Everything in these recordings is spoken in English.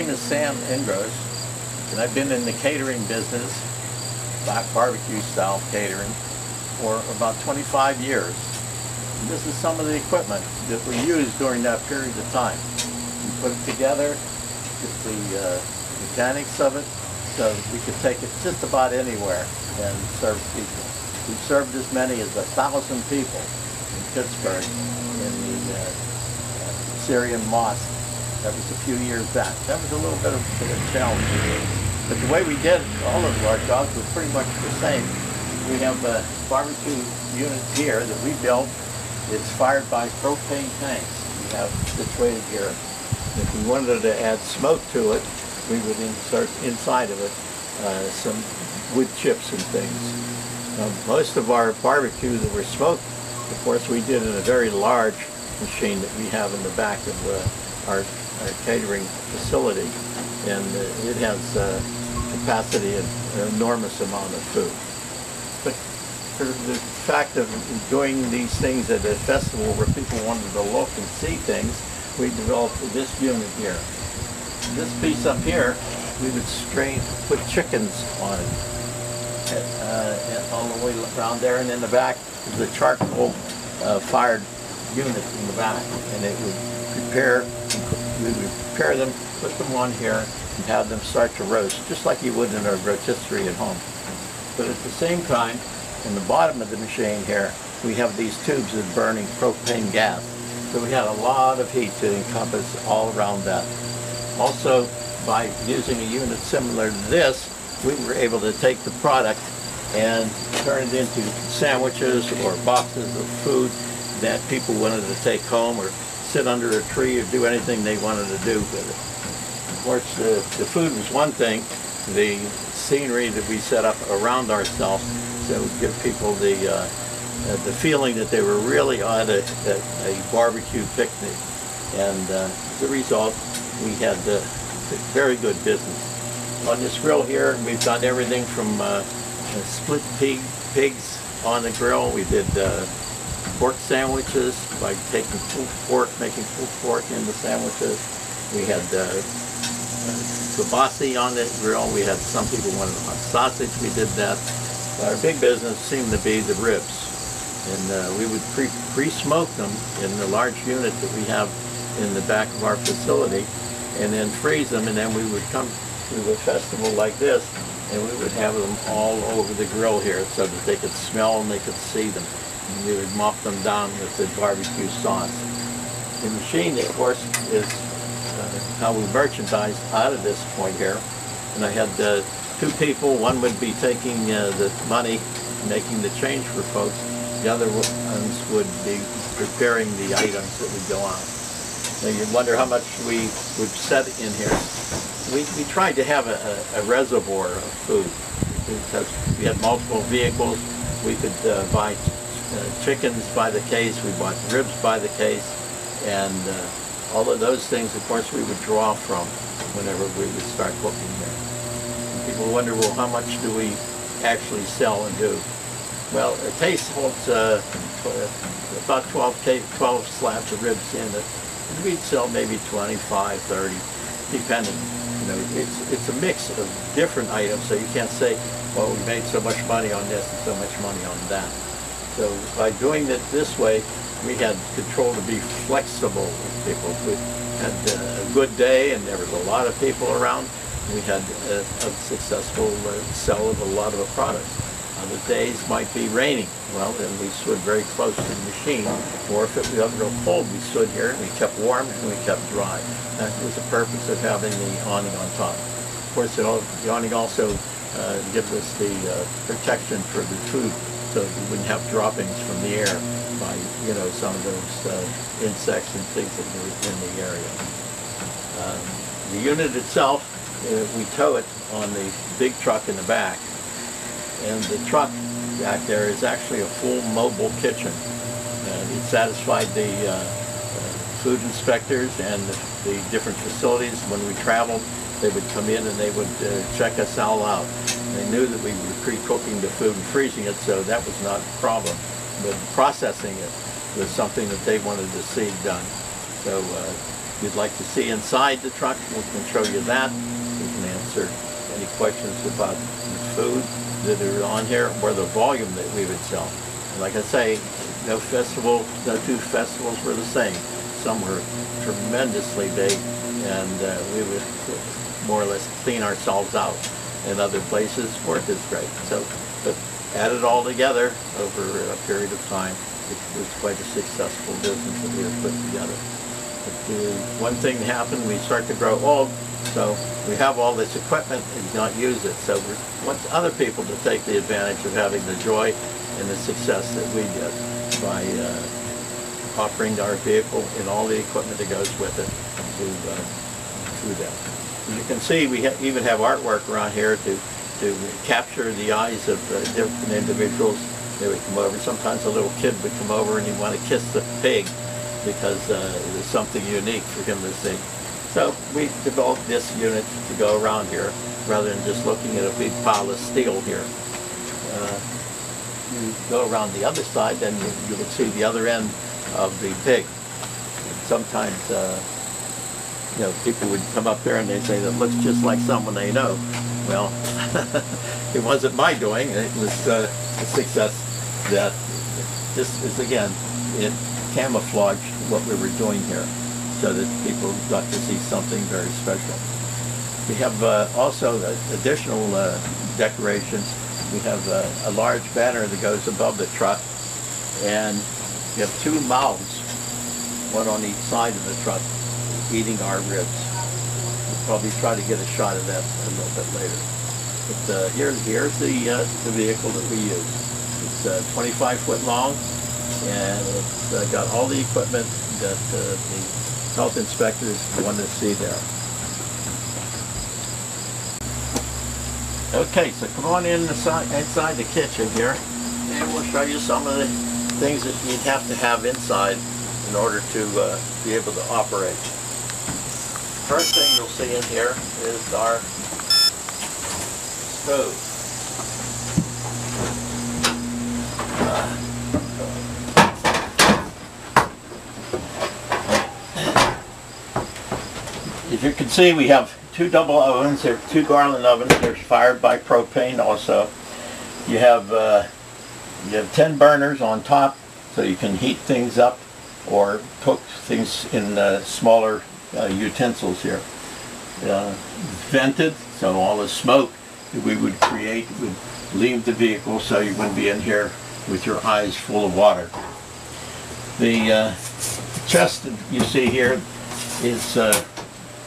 name is Sam Ingros, and I've been in the catering business, barbecue style catering, for about 25 years. And this is some of the equipment that we used during that period of time. We put it together, get the mechanics of it, so we could take it just about anywhere and serve people. We've served as many as 1,000 people in Pittsburgh in the Syrian mosque. That was a few years back. That was a little bit of a challenge. But the way we did all of our jobs was pretty much the same. We have a barbecue unit here that we built. It's fired by propane tanks. We have situated here. If we wanted to add smoke to it, we would insert inside of it some wood chips and things. Most of our barbecues that were smoked, of course, we did in a very large machine that we have in the back of our catering facility, and it has capacity of an enormous amount of food. But for the fact of doing these things at a festival where people wanted to look and see things, we developed this unit here. This piece up here, we would put chickens on it, all the way around there, and in the back is the charcoal fired unit in the back, and it would we would prepare them, put them on here, and have them start to roast, just like you would in a rotisserie at home. But at the same time, in the bottom of the machine here, we have these tubes of burning propane gas. So we had a lot of heat to encompass all around that. Also, by using a unit similar to this, we were able to take the product and turn it into sandwiches or boxes of food that people wanted to take home, or sit under a tree, or do anything they wanted to do with it. Of course, the food was one thing. The scenery that we set up around ourselves, so it would give people the feeling that they were really on a barbecue picnic. And as a result, we had very good business. On this grill here, we've done everything from split pigs on the grill. We did pork sandwiches by taking pulled pork, making pulled pork into sandwiches. We had kibasi on the grill. We had some people wanted hot sausage. We did that. Our big business seemed to be the ribs, and we would pre-smoke them in the large unit that we have in the back of our facility, and then freeze them, and then we would come to a festival like this, and we would have them all over the grill here so that they could smell and they could see them. And we would mop them down with the barbecue sauce. The machine, of course, is how we merchandise out of this point here. And I had two people. One would be taking the money, making the change for folks. The other ones would be preparing the items that would go on. Now you wonder how much we would set in here. We tried to have a reservoir of food, because we had multiple vehicles. We could buy chickens by the case, we bought ribs by the case, and all of those things, of course, we would draw from whenever we would start cooking here. And people wonder, well, how much do we actually sell and do? Well, a case holds about 12 slabs of ribs in it. And we'd sell maybe 25, 30, depending. You know, it's a mix of different items, so you can't say, well, we made so much money on this and so much money on that. So by doing it this way, we had control to be flexible with people. We had a good day and there was a lot of people around. We had a successful sell of a lot of the products. Other days might be raining. Well, then we stood very close to the machine. Or if it was real cold, we stood here and we kept warm and we kept dry. That was the purpose of having the awning on top. Of course, the awning also gives us the protection for the food, so we wouldn't have droppings from the air by, you know, some of those insects and things that were in the area. The unit itself, we tow it on the big truck in the back, and the truck back there is actually a full mobile kitchen. It satisfied the food inspectors and the different facilities. When we traveled, they would come in and they would check us all out. They knew that we were pre-cooking the food and freezing it, so that was not a problem. But processing it was something that they wanted to see done. So If you'd like to see inside the truck, we can show you that. We can answer any questions about the food that are on here or the volume that we would sell. And like I say, no two festivals were the same. Some were tremendously big, and we would more or less clean ourselves out. And other places weren't as great. So, but add it all together over a period of time, it was quite a successful business that we have put together. But one thing happened, we start to grow old, so we have all this equipment and not use it. So we want other people to take the advantage of having the joy and the success that we did by offering our vehicle and all the equipment that goes with it to them. As you can see, we even have artwork around here to capture the eyes of different individuals. They would come over. Sometimes a little kid would come over and he'd want to kiss the pig because there's something unique for him to see. So we developed this unit to go around here rather than just looking at a big pile of steel here. You go around the other side, then you would see the other end of the pig. Sometimes you know, people would come up there and they say that looks just like someone they know. Well, it wasn't my doing. It was a success that this is, again, it camouflaged what we were doing here so that people got to see something very special. We have also additional decorations. We have a large banner that goes above the truck, and we have two mouths, one on each side of the truck, eating our ribs. We'll probably try to get a shot of that a little bit later. But here's the vehicle that we use. It's 25 foot long, and it's got all the equipment that the health inspectors wanted to see there. Okay, so come on inside the kitchen here, and we'll show you some of the things that you'd have to have inside in order to be able to operate. First thing you'll see in here is our stove. As you can see, we have two double ovens. They're two Garland ovens. They're fired by propane also. You have 10 burners on top, so you can heat things up or cook things in smaller utensils here. Vented, so all the smoke that we would create would leave the vehicle, so you wouldn't be in here with your eyes full of water. The chest that you see here is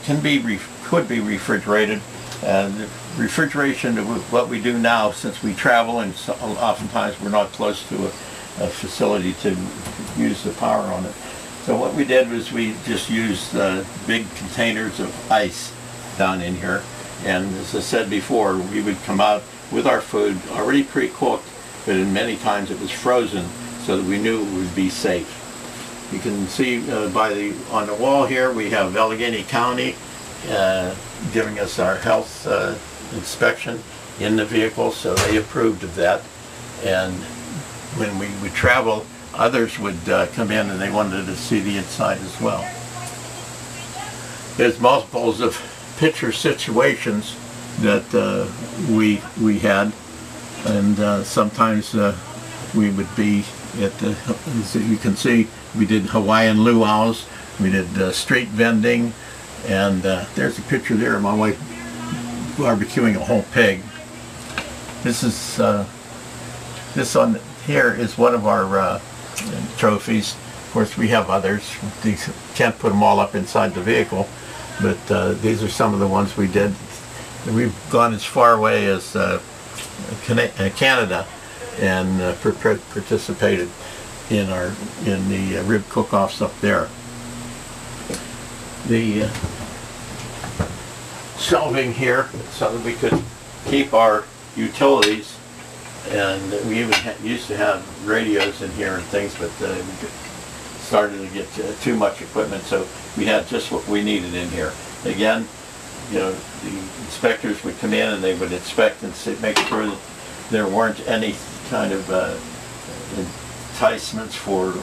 could be refrigerated. The refrigeration of what we do now, since we travel and oftentimes we're not close to a facility to use the power on it. So what we did was we just used big containers of ice down in here, and as I said before, we would come out with our food already pre-cooked, but in many times it was frozen so that we knew it would be safe. You can see on the wall here we have Allegheny County giving us our health inspection in the vehicle, so they approved of that. And when we would travel, others would come in and they wanted to see the inside as well. There's multiples of picture situations that we had, and sometimes we would be at the, as you can see, we did Hawaiian luau's, we did street vending, and there's a picture there of my wife barbecuing a whole pig. This is this on here is one of our trophies. Of course, we have others. These can't put them all up inside the vehicle, but these are some of the ones we did. We've gone as far away as Canada and participated in the rib cook-offs up there. The shelving here so that we could keep our utilities, and we even used to have radios in here and things, but we started to get too much equipment, so we had just what we needed in here. Again, you know, the inspectors would come in and they would inspect and make sure that there weren't any kind of enticements for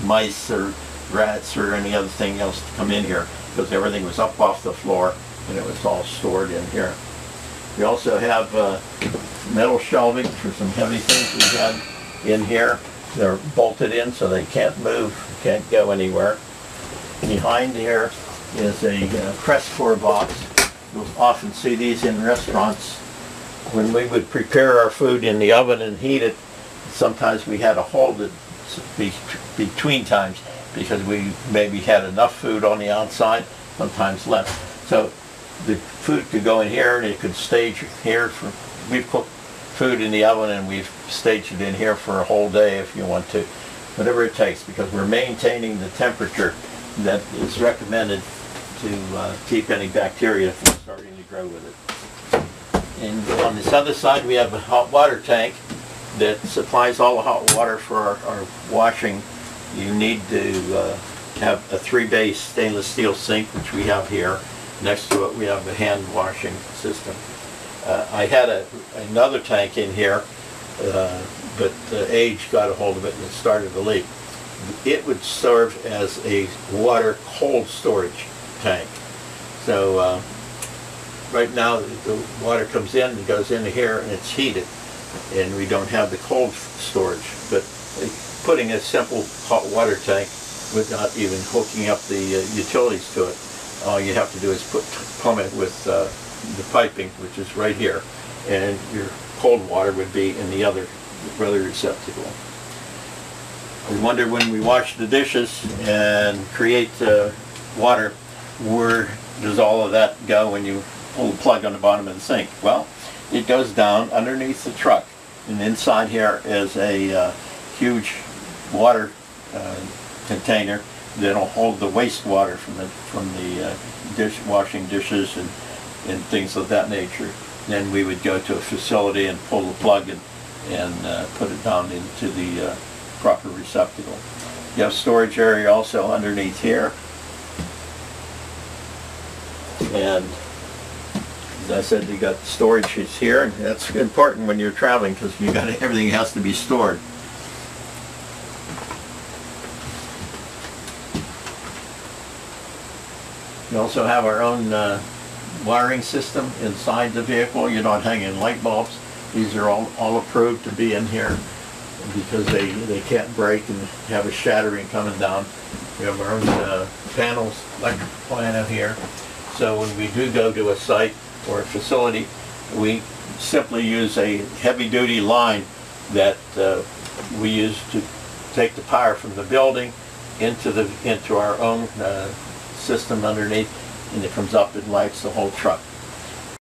mice or rats or any other thing else to come in here, because everything was up off the floor and it was all stored in here. We also have metal shelving for some heavy things we had in here. They're bolted in so they can't move, can't go anywhere. Behind here is a press pour box. You'll often see these in restaurants. When we would prepare our food in the oven and heat it, sometimes we had to hold it between times because we maybe had enough food on the outside, sometimes less. So the food could go in here and it could stage here. We've cooked food in the oven and we've staged it in here for a whole day if you want to. Whatever it takes, because we're maintaining the temperature that is recommended to keep any bacteria from starting to grow with it. And on this other side we have a hot water tank that supplies all the hot water for our washing. You need to have a 3-bay stainless steel sink, which we have here. Next to it we have a hand washing system. I had another tank in here, but age got a hold of it and it started to leak. It would serve as a water cold storage tank. So right now the water comes in and goes into here and it's heated, and we don't have the cold storage. But putting a simple hot water tank without even hooking up the utilities to it, all you have to do is pump it with the piping, which is right here, and your cold water would be in the other receptacle. We wonder when we wash the dishes and create water, where does all of that go when you pull the plug on the bottom of the sink? Well, it goes down underneath the truck, and inside here is a huge water container that'll hold the wastewater from the washing dishes and things of that nature. Then we would go to a facility and pull the plug and put it down into the proper receptacle. You have storage area also underneath here, and as I said, you got storage is here, and that's important when you're traveling because everything has to be stored. We also have our own wiring system inside the vehicle. You're not hanging light bulbs. These are all approved to be in here because they can't break and have a shattering coming down. We have our own panels, electrical panel here. So when we do go to a site or a facility, we simply use a heavy-duty line that we use to take the power from the building into our own system underneath, and it comes up and lights the whole truck.